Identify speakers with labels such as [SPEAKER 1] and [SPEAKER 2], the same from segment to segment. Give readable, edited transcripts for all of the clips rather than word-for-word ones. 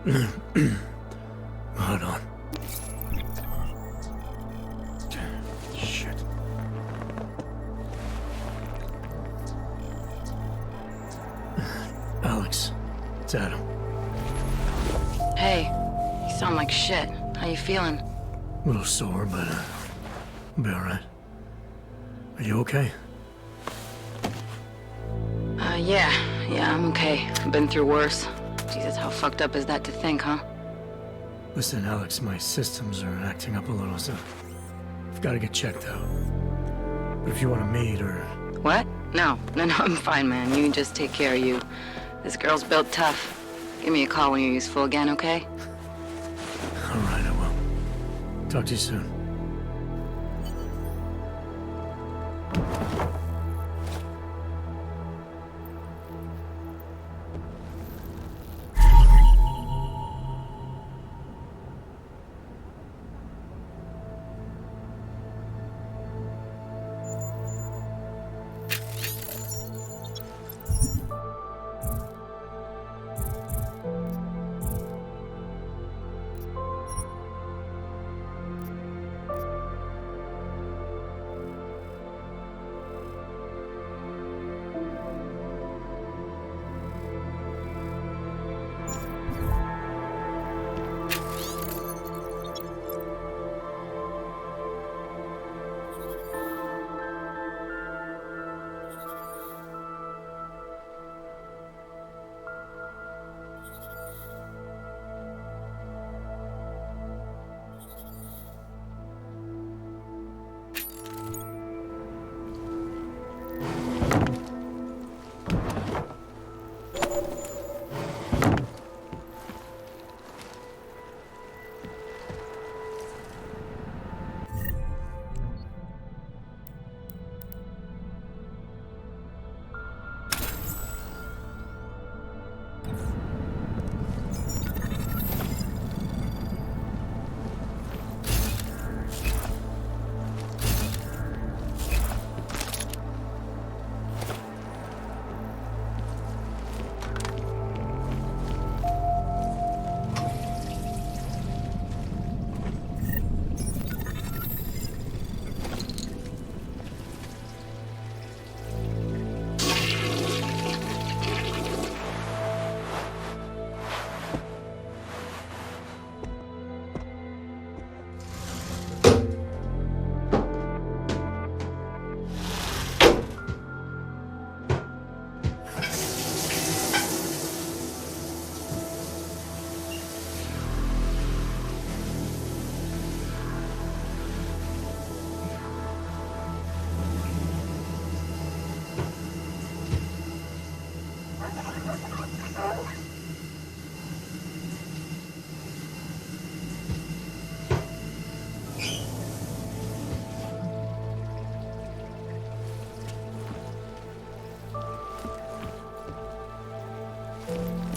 [SPEAKER 1] Hold on. Shit. Alex, it's Adam.
[SPEAKER 2] Hey, you sound like shit. How you feeling?
[SPEAKER 1] A little sore, but I'll be alright. Are you okay?
[SPEAKER 2] Yeah, I'm okay. I've been through worse. Jesus, how fucked up is that to think, huh?
[SPEAKER 1] Listen, Alex, my systems are acting up a little, so I've got to get checked out. But if you want to meet or...
[SPEAKER 2] What? No, I'm fine, man. You just take care of you. This girl's built tough. Give me a call when you're useful again, okay?
[SPEAKER 1] Alright, I will. Talk to you soon.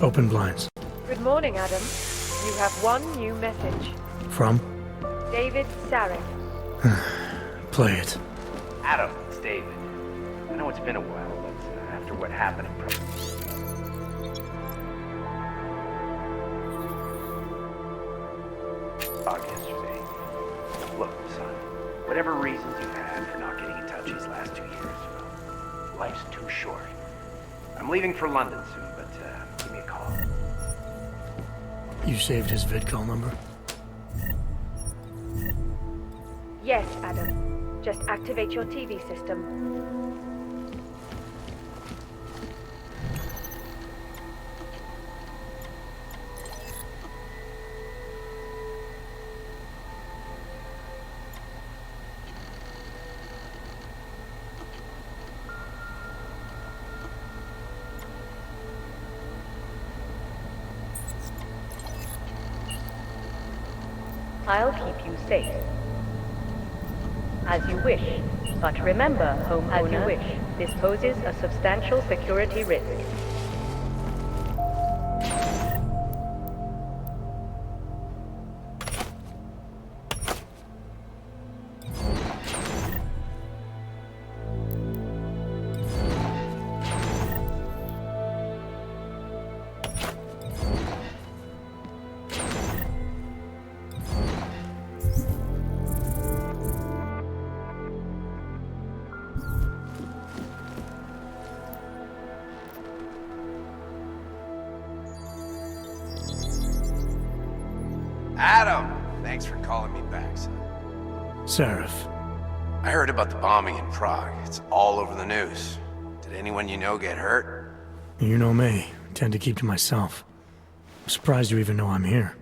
[SPEAKER 1] Open blinds.
[SPEAKER 3] Good morning, Adam. You have one new message.
[SPEAKER 1] From?
[SPEAKER 3] David Sarek.
[SPEAKER 1] Play it.
[SPEAKER 4] Adam, it's David. I know it's been a while, but after what happened in Prague... yesterday. Look, son, whatever reasons you had for not getting in touch these last 2 years, well, life's too short. I'm leaving for London soon, but give me a call.
[SPEAKER 1] You saved his vidcall number?
[SPEAKER 3] Yes, Adam. Just activate your TV system.
[SPEAKER 5] I'll keep you safe. As you wish. But remember, homeowner, as you wish. This poses a substantial security risk.
[SPEAKER 4] Adam! Thanks for calling me back, son.
[SPEAKER 1] Seraph.
[SPEAKER 4] I heard about the bombing in Prague. It's all over the news. Did anyone you know get hurt?
[SPEAKER 1] You know me. I tend to keep to myself. I'm surprised you even know I'm here.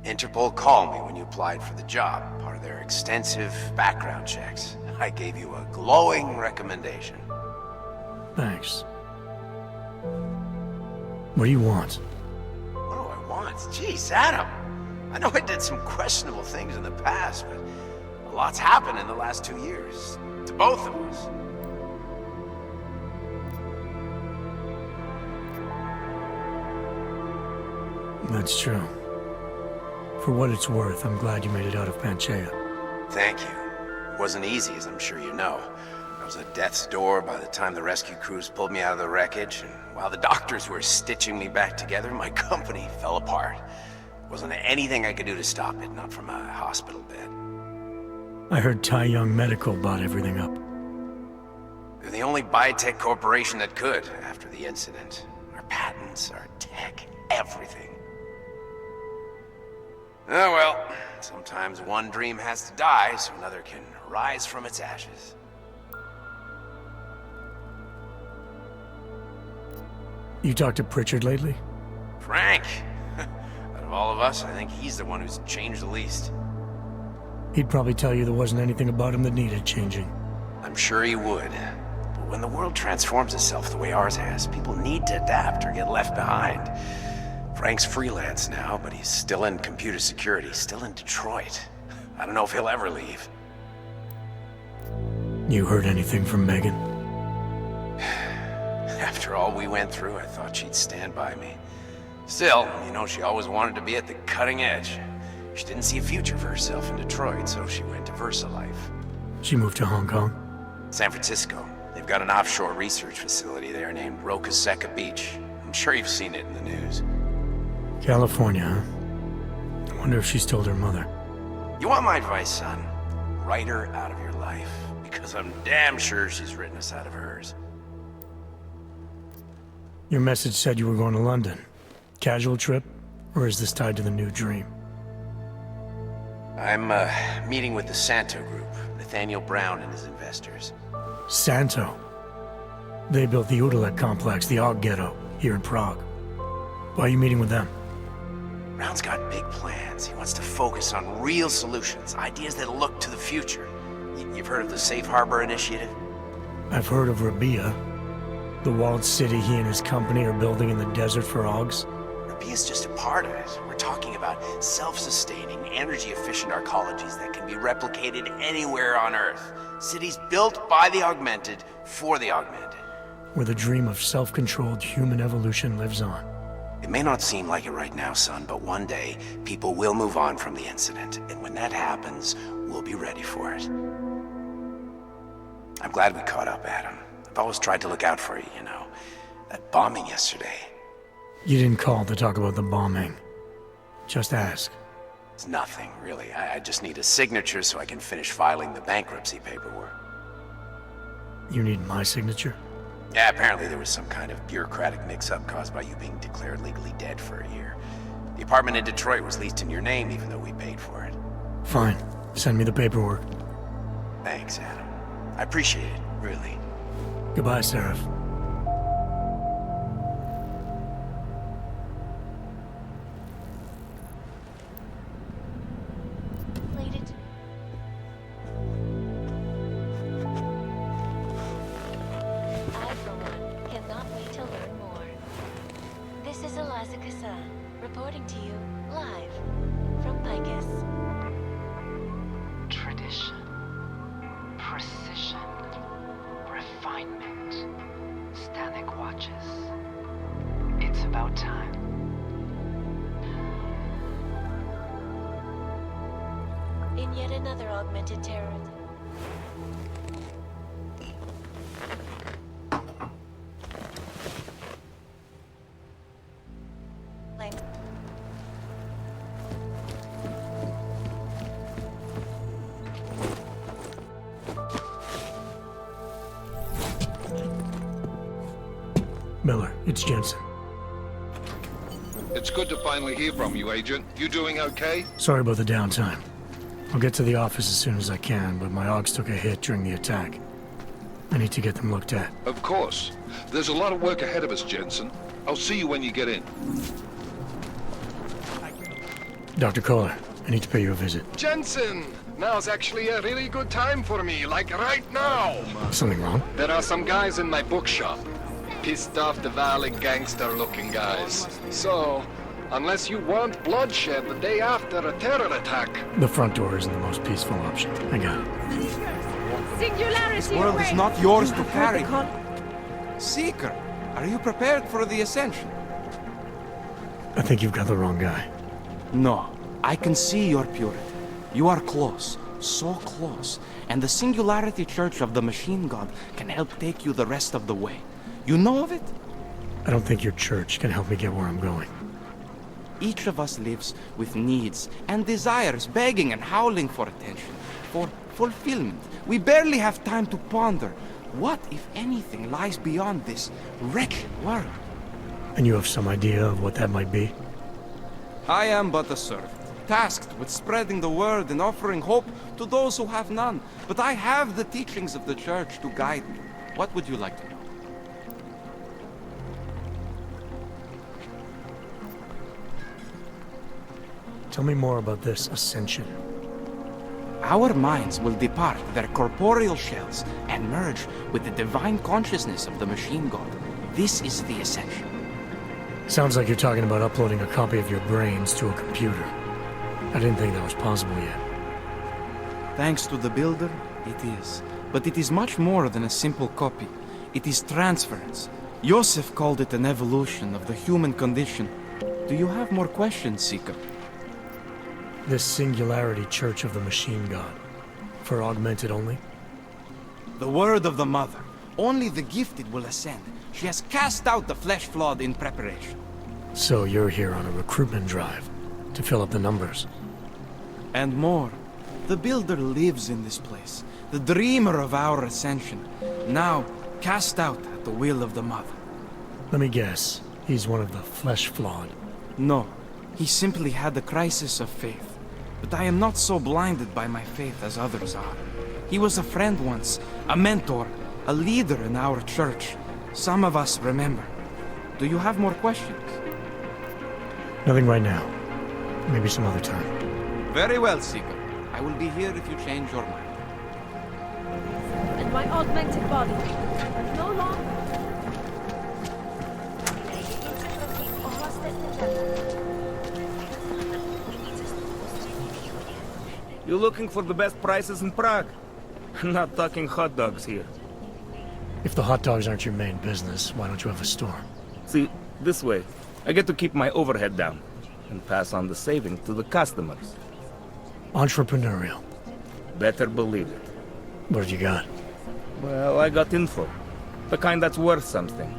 [SPEAKER 4] Interpol called me when you applied for the job, part of their extensive background checks. I gave you a glowing recommendation.
[SPEAKER 1] Thanks. What do you want?
[SPEAKER 4] What do I want? Jeez, Adam! I know I did some questionable things in the past, but a lot's happened in the last 2 years. To both of us.
[SPEAKER 1] That's true. For what it's worth, I'm glad you made it out of Panchaea.
[SPEAKER 4] Thank you. It wasn't easy, as I'm sure you know. I was at death's door by the time the rescue crews pulled me out of the wreckage, and while the doctors were stitching me back together, my company fell apart. Wasn't anything I could do to stop it, not from a hospital bed.
[SPEAKER 1] I heard Tai Young Medical bought everything up.
[SPEAKER 4] They're the only biotech corporation that could, after the incident. Our patents, our tech, everything. Oh well, sometimes one dream has to die so another can rise from its ashes.
[SPEAKER 1] You talked to Pritchard lately?
[SPEAKER 4] Frank! Out of all of us, I think he's the one who's changed the least.
[SPEAKER 1] He'd probably tell you there wasn't anything about him that needed changing.
[SPEAKER 4] I'm sure he would. But when the world transforms itself the way ours has, people need to adapt or get left behind. Frank's freelance now, but he's still in computer security, still in Detroit. I don't know if he'll ever leave.
[SPEAKER 1] You heard anything from Megan?
[SPEAKER 4] After all we went through, I thought she'd stand by me. Still, you know, she always wanted to be at the cutting edge. She didn't see a future for herself in Detroit, so she went to VersaLife.
[SPEAKER 1] She moved to Hong Kong?
[SPEAKER 4] San Francisco. They've got an offshore research facility there named Roca Seca Beach. I'm sure you've seen it in the news.
[SPEAKER 1] California, huh? I wonder if she's told her mother.
[SPEAKER 4] You want my advice, son? Write her out of your life, because I'm damn sure she's written us out of hers.
[SPEAKER 1] Your message said you were going to London. Casual trip? Or is this tied to the new dream?
[SPEAKER 4] I'm, meeting with the Santo Group, Nathaniel Brown and his investors.
[SPEAKER 1] Santo? They built the Udalek complex, the Aug ghetto, here in Prague. Why are you meeting with them?
[SPEAKER 4] Brown's got big plans. He wants to focus on real solutions, ideas that look to the future. You've heard of the Safe Harbor Initiative?
[SPEAKER 1] I've heard of Rabia. The walled city he and his company are building in the desert for Augs.
[SPEAKER 4] Rabia's just a part of it. We're talking about self-sustaining, energy-efficient arcologies that can be replicated anywhere on Earth. Cities built by the augmented, for the augmented.
[SPEAKER 1] Where the dream of self-controlled human evolution lives on.
[SPEAKER 4] It may not seem like it right now, son, but one day, people will move on from the incident, and when that happens, we'll be ready for it. I'm glad we caught up, Adam. I've always tried to look out for you, you know. That bombing yesterday.
[SPEAKER 1] You didn't call to talk about the bombing. Just ask.
[SPEAKER 4] It's nothing, really. I just need a signature so I can finish filing the bankruptcy paperwork.
[SPEAKER 1] You need my signature?
[SPEAKER 4] Yeah, apparently there was some kind of bureaucratic mix-up caused by you being declared legally dead for a year. The apartment in Detroit was leased in your name even though we paid for it.
[SPEAKER 1] Fine. Send me the paperwork.
[SPEAKER 4] Thanks, Adam. I appreciate it, really.
[SPEAKER 1] Goodbye, Seraph.
[SPEAKER 6] Reporting to you live from Picus.
[SPEAKER 7] Tradition, precision, refinement. Stanek watches. It's about time.
[SPEAKER 6] In yet another augmented terrorism.
[SPEAKER 1] Miller, it's Jensen.
[SPEAKER 8] It's good to finally hear from you, Agent. You doing okay?
[SPEAKER 1] Sorry about the downtime. I'll get to the office as soon as I can, but my Augs took a hit during the attack. I need to get them looked at.
[SPEAKER 8] Of course. There's a lot of work ahead of us, Jensen. I'll see you when you get in.
[SPEAKER 1] Dr. Koller, I need to pay you a visit.
[SPEAKER 9] Jensen! Now's actually a really good time for me, like right now!
[SPEAKER 1] Something wrong?
[SPEAKER 9] There are some guys in my bookshop. Pissed off the Valley gangster-looking guys. So, unless you want bloodshed the day after a terror attack...
[SPEAKER 1] The front door isn't the most peaceful option. I got it.
[SPEAKER 3] Singularity
[SPEAKER 10] This world is not yours to carry. Seeker, are you prepared for the ascension?
[SPEAKER 1] I think you've got the wrong guy.
[SPEAKER 10] No, I can see your purity. You are close, so close, and the Singularity Church of the Machine God can help take you the rest of the way. You know of it?
[SPEAKER 1] I don't think your church can help me get where I'm going.
[SPEAKER 10] Each of us lives with needs and desires, begging and howling for attention, for fulfillment. We barely have time to ponder what, if anything, lies beyond this wretched world.
[SPEAKER 1] And you have some idea of what that might be?
[SPEAKER 10] I am but a servant, tasked with spreading the word and offering hope to those who have none. But I have the teachings of the Church to guide me. What would you like to know?
[SPEAKER 1] Tell me more about this ascension.
[SPEAKER 10] Our minds will depart their corporeal shells and merge with the divine consciousness of the Machine God. This is the ascension.
[SPEAKER 1] Sounds like you're talking about uploading a copy of your brains to a computer. I didn't think that was possible yet.
[SPEAKER 10] Thanks to the Builder, it is. But it is much more than a simple copy. It is transference. Joseph called it an evolution of the human condition. Do you have more questions, Seeker?
[SPEAKER 1] This Singularity Church of the Machine God. For augmented only?
[SPEAKER 10] The word of the Mother. Only the gifted will ascend. She has cast out the flesh-flawed in preparation.
[SPEAKER 1] So you're here on a recruitment drive, to fill up the numbers.
[SPEAKER 10] And more. The Builder lives in this place, the dreamer of our ascension, now cast out at the will of the Mother.
[SPEAKER 1] Let me guess, he's one of the flesh-flawed.
[SPEAKER 10] No, he simply had a crisis of faith. But I am not so blinded by my faith as others are. He was a friend once, a mentor, a leader in our church. Some of us remember. Do you have more questions?
[SPEAKER 1] Nothing right now. Maybe some other time.
[SPEAKER 10] Very well, Seeker. I will be here if you change your mind.
[SPEAKER 3] And my augmented body. No longer.
[SPEAKER 11] You looking for the best prices in Prague? Not talking hot dogs here.
[SPEAKER 1] If the hot dogs aren't your main business, why don't you have a store?
[SPEAKER 11] See, this way, I get to keep my overhead down and pass on the saving to the customers.
[SPEAKER 1] Entrepreneurial.
[SPEAKER 11] Better believe it.
[SPEAKER 1] What you got?
[SPEAKER 11] Well, I got info. The kind that's worth something.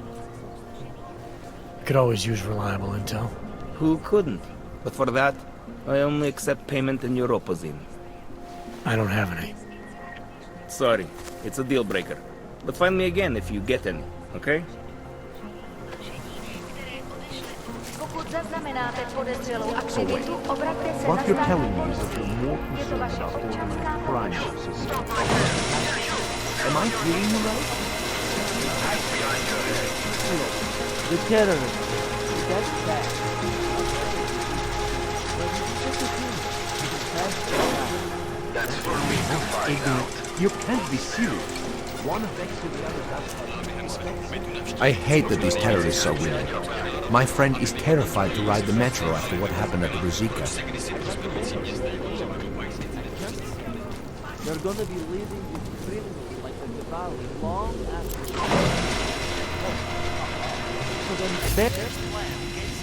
[SPEAKER 1] Could always use reliable intel.
[SPEAKER 11] Who couldn't? But for that, I only accept payment in Europozine.
[SPEAKER 1] I don't have any.
[SPEAKER 11] Sorry, it's a deal breaker. But find me again if you get any, okay?
[SPEAKER 12] So wait, what you're telling me is that you're more concerned about organized crime versus... Am I hearing you right?
[SPEAKER 13] The terrorists. That's bad.
[SPEAKER 12] That's for me to find out. You can't be serious. One affects the other doesn't.
[SPEAKER 14] I hate that these terrorists are winning. My friend is terrified to ride the metro after what happened at the Ruzika.
[SPEAKER 13] They're gonna be living with criminals like the Valley long after... So then their plan gets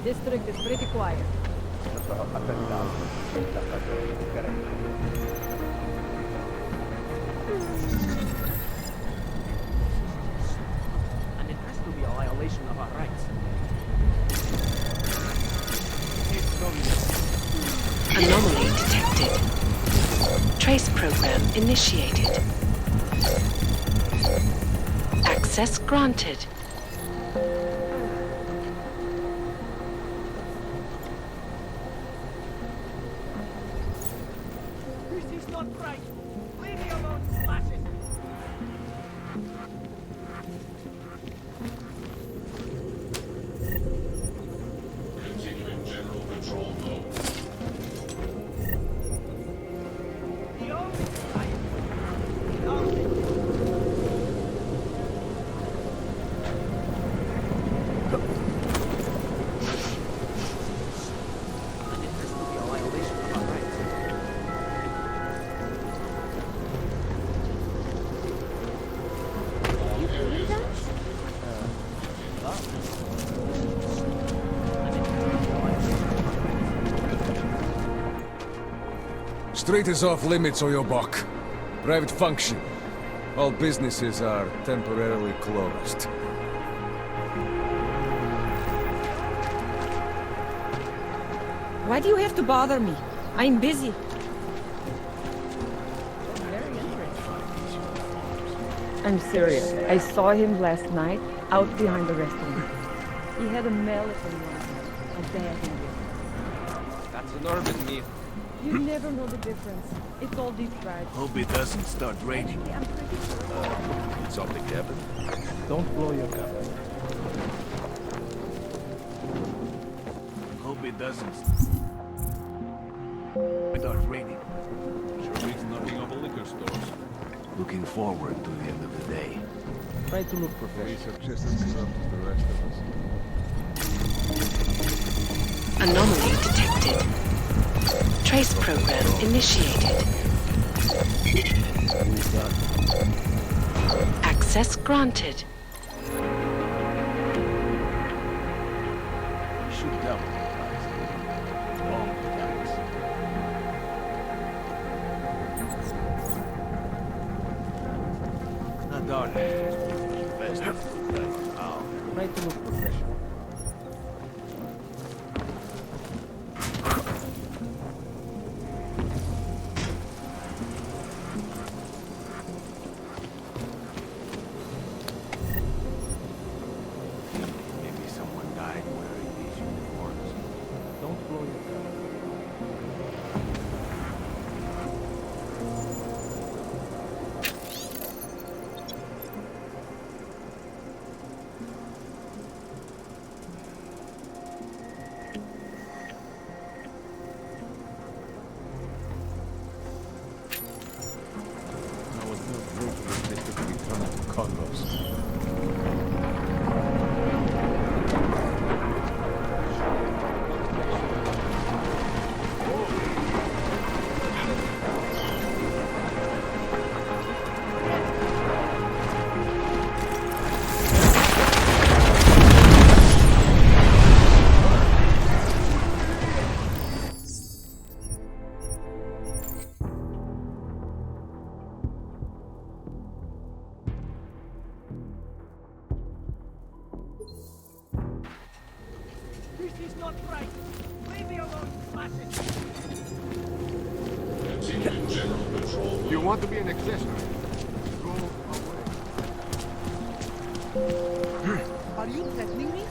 [SPEAKER 3] District is pretty quiet.
[SPEAKER 13] And it has to be a violation of our rights.
[SPEAKER 15] detected. Trace program initiated. Access granted.
[SPEAKER 13] This is not right. Leave me alone, fascist.
[SPEAKER 8] Continuing general control mode.
[SPEAKER 16] Street is off limits, or your buck. Private function. All businesses are temporarily closed.
[SPEAKER 17] Why do you have to bother me? I'm busy. I'm serious. I saw him last night out behind the restaurant. He had a mallet in one hand, a bad one.
[SPEAKER 10] That's an urban myth.
[SPEAKER 17] You never know the difference. It's all deep fried.
[SPEAKER 12] Hope it doesn't start raining.
[SPEAKER 17] I'm pretty sure.
[SPEAKER 12] It's on the cabin. Don't blow your cover. Hope it doesn't start raining.
[SPEAKER 18] Sure beats knocking over liquor stores.
[SPEAKER 12] Looking forward to the end of the day.
[SPEAKER 10] Try to look professional.
[SPEAKER 18] Police are just as corrupt as the rest of us.
[SPEAKER 15] Anomaly detected. Trace program initiated. Access granted.
[SPEAKER 12] You should double the price. Long tax. Not dark. Best of the time.
[SPEAKER 10] Try to look professional.
[SPEAKER 12] Maybe someone died wearing these uniforms.
[SPEAKER 10] Don't blow your cover.
[SPEAKER 18] I was not brute with this to be thrown out of Condos.
[SPEAKER 13] This is not right. Leave me alone, fascist.
[SPEAKER 8] Continuing general control mode.
[SPEAKER 18] You want to be an accessory? Go away.
[SPEAKER 13] Are you threatening me?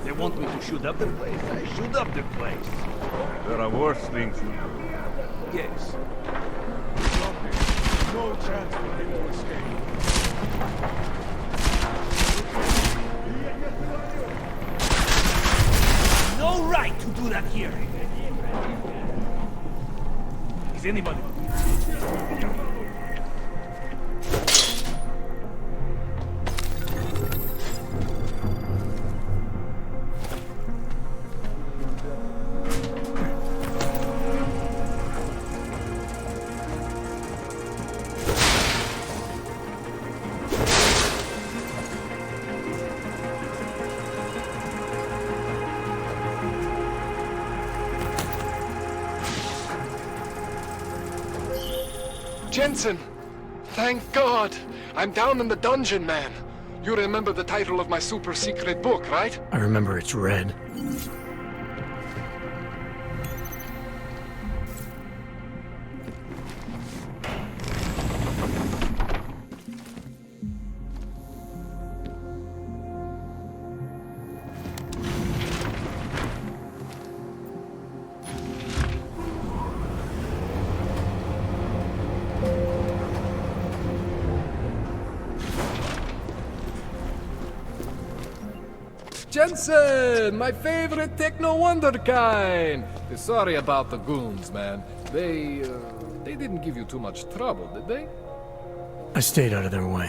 [SPEAKER 12] They want me to shoot up the place. I shoot up the place.
[SPEAKER 18] There are worse things to do.
[SPEAKER 12] Yes.
[SPEAKER 18] No chance for him to escape.
[SPEAKER 19] do that here. Is anybody?
[SPEAKER 9] Jensen! Thank God! I'm down in the dungeon, man. You remember the title of my super secret book, right?
[SPEAKER 1] I remember it's red.
[SPEAKER 18] Jensen, my favorite techno wonderkind. Sorry about the goons, man. They didn't give you too much trouble, did they?
[SPEAKER 1] I stayed out of their way.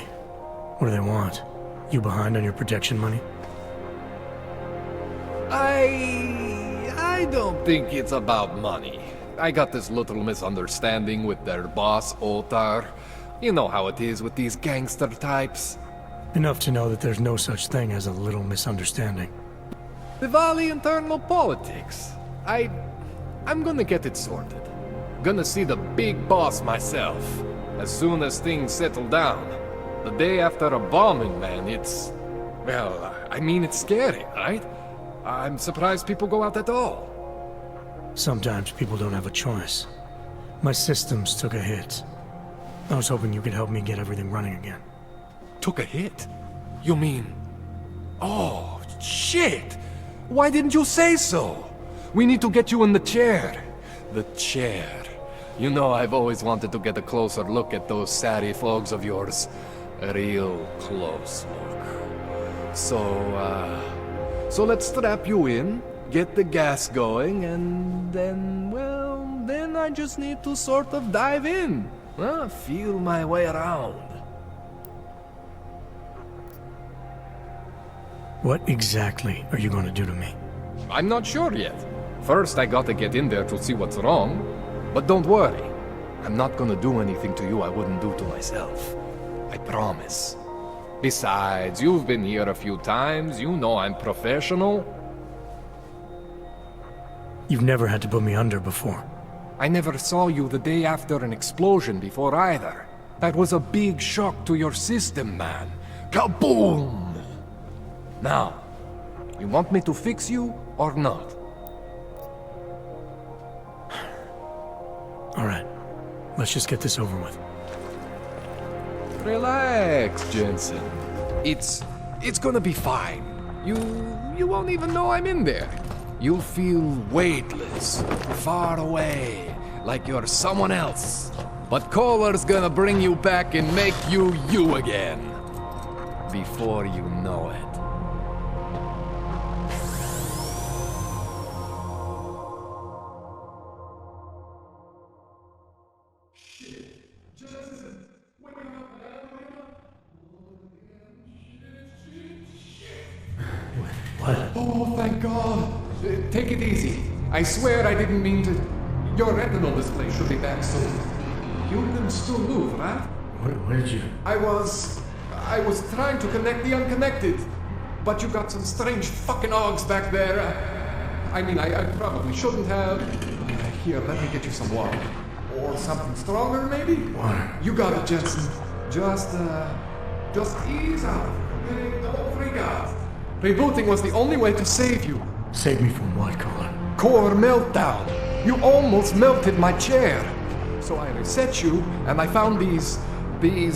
[SPEAKER 1] What do they want? You behind on your protection money?
[SPEAKER 18] I don't think it's about money. I got this little misunderstanding with their boss, Otar. You know how it is with these gangster types.
[SPEAKER 1] Enough to know that there's no such thing as a little misunderstanding.
[SPEAKER 18] The Valley internal politics. I'm gonna get it sorted. Gonna see the big boss myself. As soon as things settle down. The day after a bombing, man, it's... Well, I mean, it's scary, right? I'm surprised people go out at all.
[SPEAKER 1] Sometimes people don't have a choice. My systems took a hit. I was hoping you could help me get everything running again.
[SPEAKER 18] Took a hit? You mean... Oh, shit! Why didn't you say so? We need to get you in the chair. The chair. You know I've always wanted to get a closer look at those satty fogs of yours. A real close look. So let's strap you in, get the gas going, and then, well, then I just need to sort of dive in. Feel my way around.
[SPEAKER 1] What exactly are you going to do to me?
[SPEAKER 18] I'm not sure yet. First, I gotta get in there to see what's wrong. But don't worry. I'm not gonna do anything to you I wouldn't do to myself. I promise. Besides, you've been here a few times. You know I'm professional.
[SPEAKER 1] You've never had to put me under before.
[SPEAKER 18] I never saw you the day after an explosion before either. That was a big shock to your system, man. Kaboom! Now, you want me to fix you or not?
[SPEAKER 1] All right, let's just get this over with.
[SPEAKER 18] Relax, Jensen. It's gonna be fine. You won't even know I'm in there. You'll feel weightless, far away, like you're someone else. But Koller's gonna bring you back and make you you again. Before you know it.
[SPEAKER 1] What?
[SPEAKER 18] Oh, thank God. Take it easy. I swear I didn't mean to... Your retinal display should be back soon. You can still move, right?
[SPEAKER 1] Where did you...
[SPEAKER 18] I was trying to connect the unconnected. But you got some strange fucking Augs back there. I mean, I probably shouldn't have... Here, let me get you some water. Or something stronger, maybe?
[SPEAKER 1] Water.
[SPEAKER 18] You got it, Jensen. Just ease out. Okay? Don't freak out. Rebooting was the only way to save you.
[SPEAKER 1] Save me from what, Koller?
[SPEAKER 18] Core meltdown. You almost melted my chair. So I reset you, and I found these...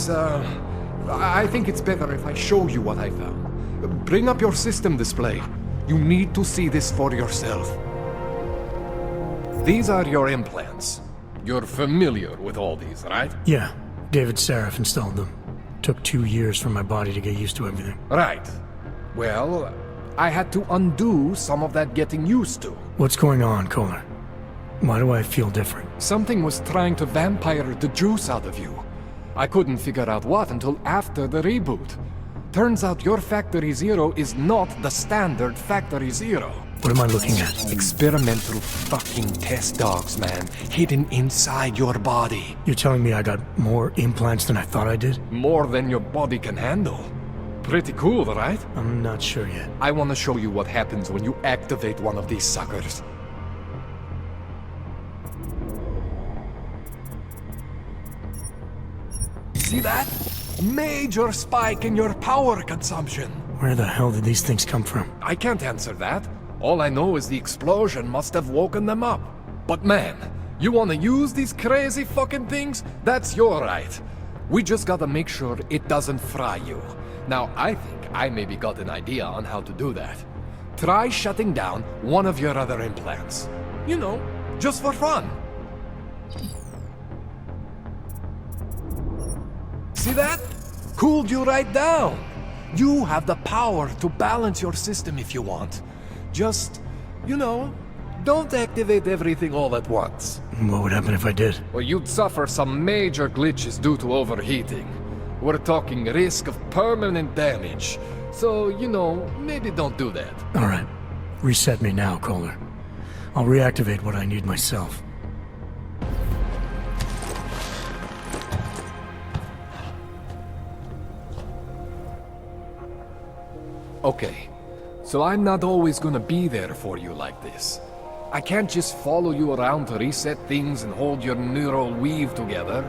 [SPEAKER 18] I think it's better if I show you what I found. Bring up your system display. You need to see this for yourself. These are your implants. You're familiar with all these, right?
[SPEAKER 1] Yeah. David Seraph installed them. Took 2 years for my body to get used to everything.
[SPEAKER 18] Right. Well, I had to undo some of that getting used to.
[SPEAKER 1] What's going on, Koller? Why do I feel different?
[SPEAKER 18] Something was trying to vampire the juice out of you. I couldn't figure out what until after the reboot. Turns out your Factory Zero is not the standard Factory Zero.
[SPEAKER 1] What am I looking at?
[SPEAKER 18] Experimental fucking test dogs, man. Hidden inside your body.
[SPEAKER 1] You're telling me I got more implants than I thought I did?
[SPEAKER 18] More than your body can handle. Pretty cool, right?
[SPEAKER 1] I'm not sure yet.
[SPEAKER 18] I want to show you what happens when you activate one of these suckers. See that? Major spike in your power consumption.
[SPEAKER 1] Where the hell did these things come from?
[SPEAKER 18] I can't answer that. All I know is the explosion must have woken them up. But man, you want to use these crazy fucking things? That's your right. We just gotta make sure it doesn't fry you. Now, I think I maybe got an idea on how to do that. Try shutting down one of your other implants. You know, just for fun. See that? Cooled you right down. You have the power to balance your system if you want. Just, you know, don't activate everything all at once.
[SPEAKER 1] What would happen if I did?
[SPEAKER 18] Well, you'd suffer some major glitches due to overheating. We're talking risk of permanent damage. So, you know, maybe don't do that.
[SPEAKER 1] Alright. Reset me now, Koller. I'll reactivate what I need myself.
[SPEAKER 18] Okay, so I'm not always gonna be there for you like this. I can't just follow you around to reset things and hold your neural weave together.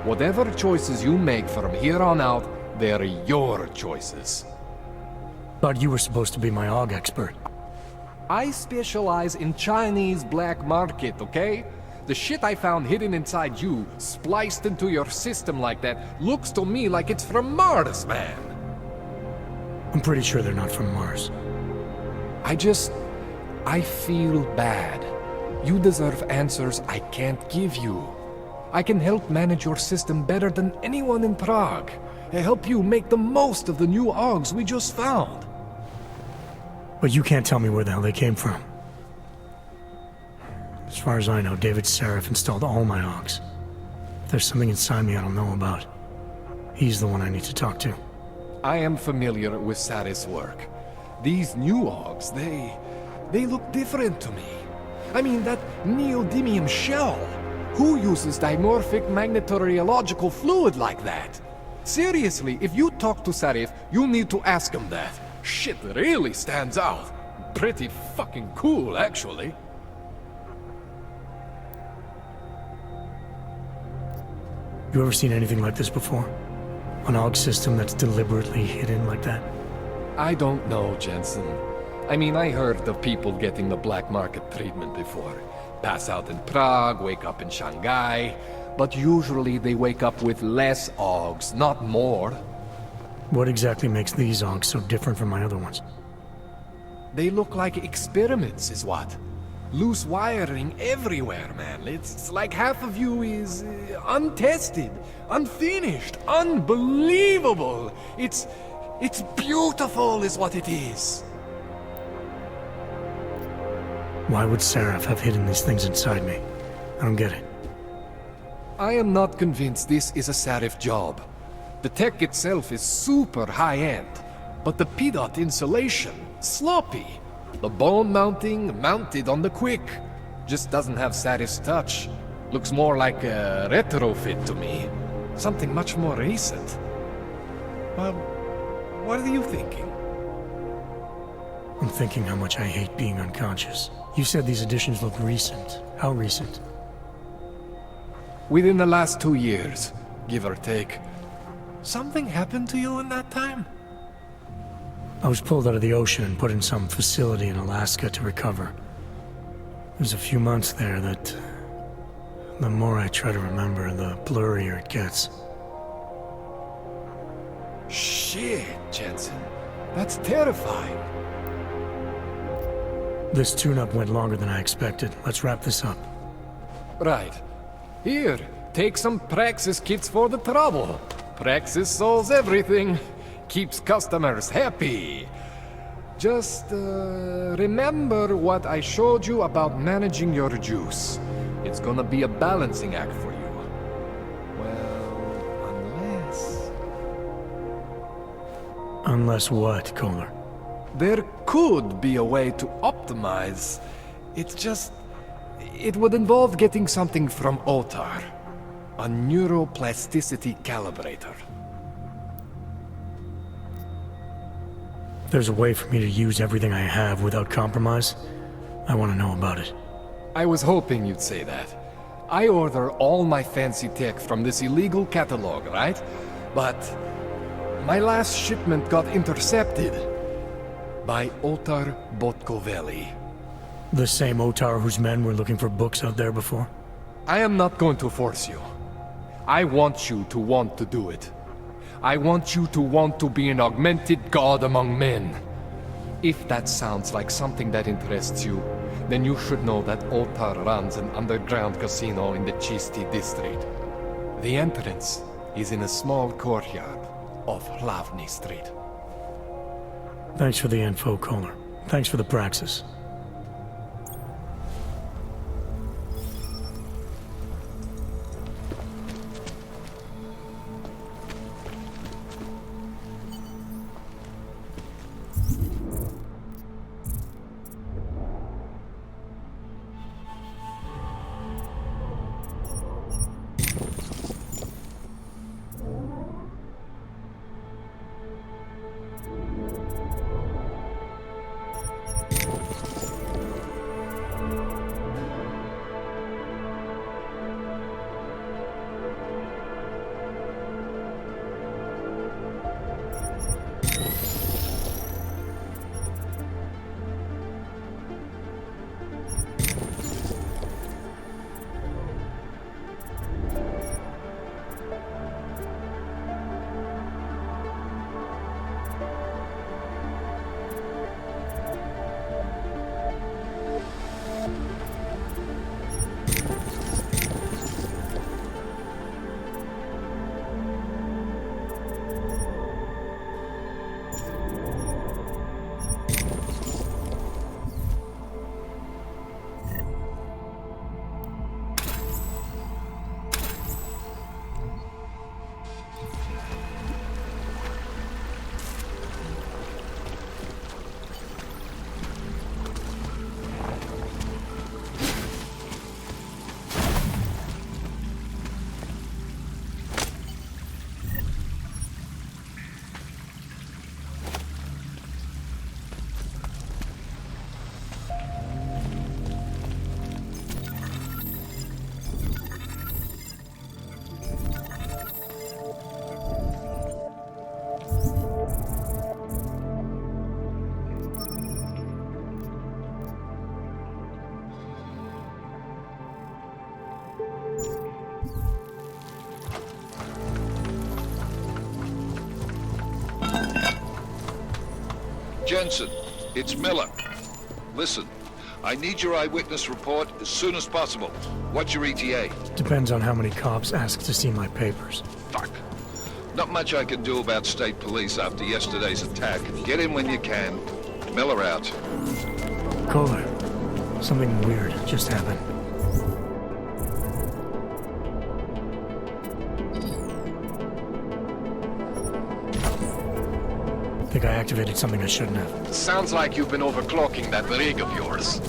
[SPEAKER 18] Whatever choices you make from here on out, they're your choices.
[SPEAKER 1] Thought you were supposed to be my Aug expert.
[SPEAKER 18] I specialize in Chinese black market, okay? The shit I found hidden inside you, spliced into your system like that, looks to me like it's from Mars, man.
[SPEAKER 1] I'm pretty sure they're not from Mars.
[SPEAKER 18] I feel bad. You deserve answers I can't give you. I can help manage your system better than anyone in Prague. I help you make the most of the new Augs we just found.
[SPEAKER 1] But you can't tell me where the hell they came from. As far as I know, David Sarif installed all my Augs. If there's something inside me I don't know about, he's the one I need to talk to.
[SPEAKER 18] I am familiar with Sarif's work. These new Augs, they look different to me. I mean, that neodymium shell. Who uses dimorphic magnetorheological fluid like that? Seriously, if you talk to Sarif, you need to ask him that. Shit really stands out. Pretty fucking cool, actually.
[SPEAKER 1] You ever seen anything like this before? An Aug system that's deliberately hidden like that?
[SPEAKER 18] I don't know, Jensen. I mean, I heard of people getting the black market treatment before. Pass out in Prague, wake up in Shanghai. But usually they wake up with less Augs, not more.
[SPEAKER 1] What exactly makes these Augs so different from my other ones?
[SPEAKER 18] They look like experiments, is what. Loose wiring everywhere, man. It's like half of you is untested, unfinished, unbelievable. It's beautiful is what it is.
[SPEAKER 1] Why would Sarif have hidden these things inside me? I don't get it.
[SPEAKER 18] I am not convinced this is a Sarif job. The tech itself is super high-end, but the PDOT insulation, sloppy. The bone mounting, mounted on the quick. Just doesn't have Sarif's touch. Looks more like a retrofit to me. Something much more recent. Well, what are you thinking?
[SPEAKER 1] I'm thinking how much I hate being unconscious. You said these additions look recent. How recent?
[SPEAKER 18] Within the last 2 years, give or take. Something happened to you in that time?
[SPEAKER 1] I was pulled out of the ocean and put in some facility in Alaska to recover. There's a few months there that... the more I try to remember, the blurrier it gets.
[SPEAKER 18] Shit, Jensen. That's terrifying.
[SPEAKER 1] This tune-up went longer than I expected. Let's wrap this up.
[SPEAKER 18] Right. Here, take some Praxis kits for the trouble. Praxis solves everything. Keeps customers happy. Just, remember what I showed you about managing your juice. It's gonna be a balancing act for you. Well, unless...
[SPEAKER 1] Unless what, Koller?
[SPEAKER 18] There could be a way to optimize. It's just... It would involve getting something from Otar. A neuroplasticity calibrator.
[SPEAKER 1] There's a way for me to use everything I have without compromise. I want to know about it.
[SPEAKER 18] I was hoping you'd say that. I order all my fancy tech from this illegal catalog, right? But my last shipment got intercepted by Otar Botkoveli.
[SPEAKER 1] The same Otar whose men were looking for books out there before?
[SPEAKER 18] I am not going to force you. I want you to want to do it. I want you to want to be an augmented god among men. If that sounds like something that interests you, then you should know that Otar runs an underground casino in the Chisti district. The entrance is in a small courtyard off Hlavny Street.
[SPEAKER 1] Thanks for the info, Koller. Thanks for the praxis.
[SPEAKER 8] Jensen, it's Miller. Listen, I need your eyewitness report as soon as possible. What's your ETA?
[SPEAKER 1] Depends on how many cops ask to see my papers.
[SPEAKER 8] Fuck. Not much I can do about state police after yesterday's attack. Get in when you can. Miller out.
[SPEAKER 1] Koller, something weird just happened. I think I activated something I shouldn't have.
[SPEAKER 9] Sounds like you've been overclocking that rig of yours.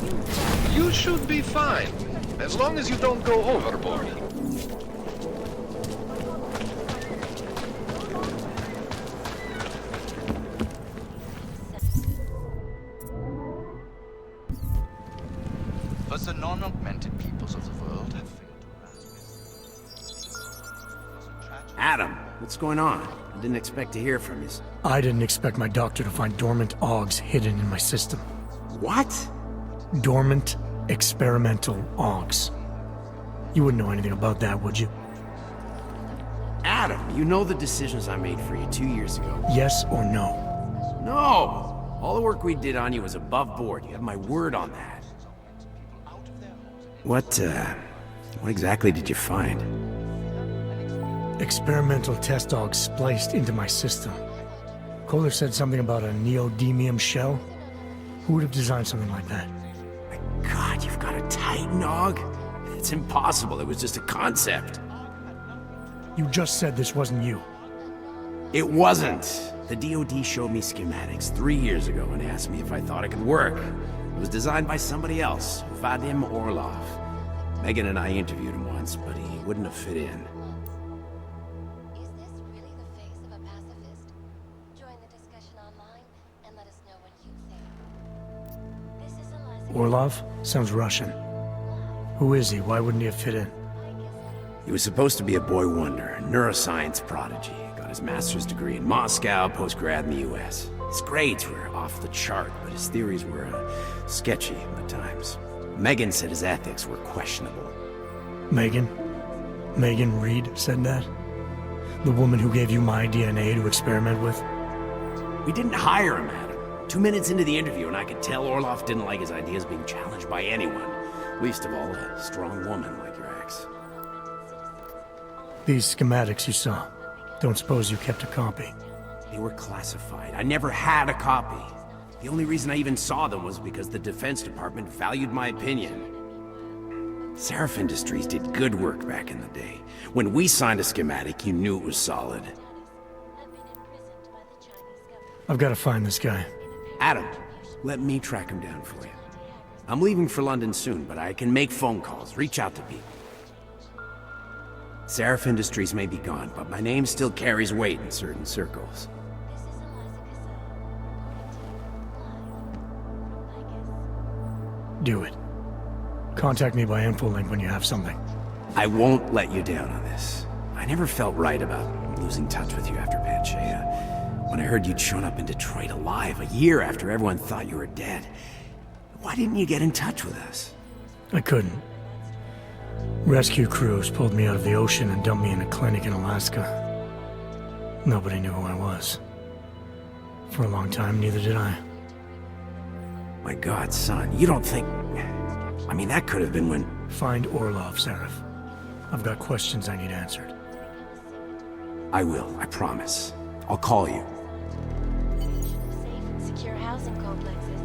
[SPEAKER 9] You should be fine, as long as you don't go overboard.
[SPEAKER 19] But the non-augmented peoples of the world have
[SPEAKER 4] Adam, what's going on? I didn't expect to hear from you.
[SPEAKER 1] I didn't expect my doctor to find dormant Augs hidden in my system.
[SPEAKER 4] What?
[SPEAKER 1] Dormant, experimental Augs. You wouldn't know anything about that, would you?
[SPEAKER 4] Adam, you know the decisions I made for you 2 years ago.
[SPEAKER 1] Yes or no?
[SPEAKER 4] No! All the work we did on you was above board. You have my word on that. What exactly did you find?
[SPEAKER 1] Experimental test dogs spliced into my system. Koller said something about a neodymium shell. Who would have designed something like that?
[SPEAKER 14] God, you've got a Titan, Aug? It's impossible. It was just a concept.
[SPEAKER 1] You just said this wasn't you.
[SPEAKER 14] It wasn't. The DoD showed me schematics 3 years ago and asked me if I thought it could work. It was designed by somebody else, Vadim Orlov. Megan and I interviewed him once, but he wouldn't have fit in.
[SPEAKER 6] Is this really the face of a pacifist? Join the discussion online and let us know what you think. This is Eliza.
[SPEAKER 1] Orlov? Sounds Russian. Who is he? Why wouldn't he have fit in?
[SPEAKER 14] He was supposed to be a boy wonder, a neuroscience prodigy. Got his master's degree in Moscow, post-grad in the US. His grades were off the chart, but his theories were sketchy at times. Megan said his ethics were questionable.
[SPEAKER 1] Megan? Megan Reed said that? The woman who gave you my DNA to experiment with?
[SPEAKER 14] We didn't hire him, Adam. 2 minutes into the interview, and I could tell Orlov didn't like his ideas being challenged by anyone. Least of all, a strong woman like your ex.
[SPEAKER 1] These schematics you saw. Don't suppose you kept a copy?
[SPEAKER 14] They were classified. I never had a copy. The only reason I even saw them was because the Defense Department valued my opinion. Seraph Industries did good work back in the day. When we signed a schematic, you knew it was solid.
[SPEAKER 1] I've got to find this guy.
[SPEAKER 14] Adam, let me track him down for you. I'm leaving for London soon, but I can make phone calls, reach out to people. Seraph Industries may be gone, but my name still carries weight in certain circles.
[SPEAKER 1] Do it. Contact me by infolink when you have something.
[SPEAKER 14] I won't let you down on this. I never felt right about losing touch with you after Panchea. When I heard you'd shown up in Detroit alive a year after everyone thought you were dead. Why didn't you get in touch with us?
[SPEAKER 1] I couldn't. Rescue crews pulled me out of the ocean and dumped me in a clinic in Alaska. Nobody knew who I was. For a long time, neither did I.
[SPEAKER 14] My God, son, you don't think... I mean, that could have been when...
[SPEAKER 1] Find Orlov, Seraph. I've got questions I need answered.
[SPEAKER 14] I will, I promise. I'll call you.
[SPEAKER 6] Safe and secure housing complexes.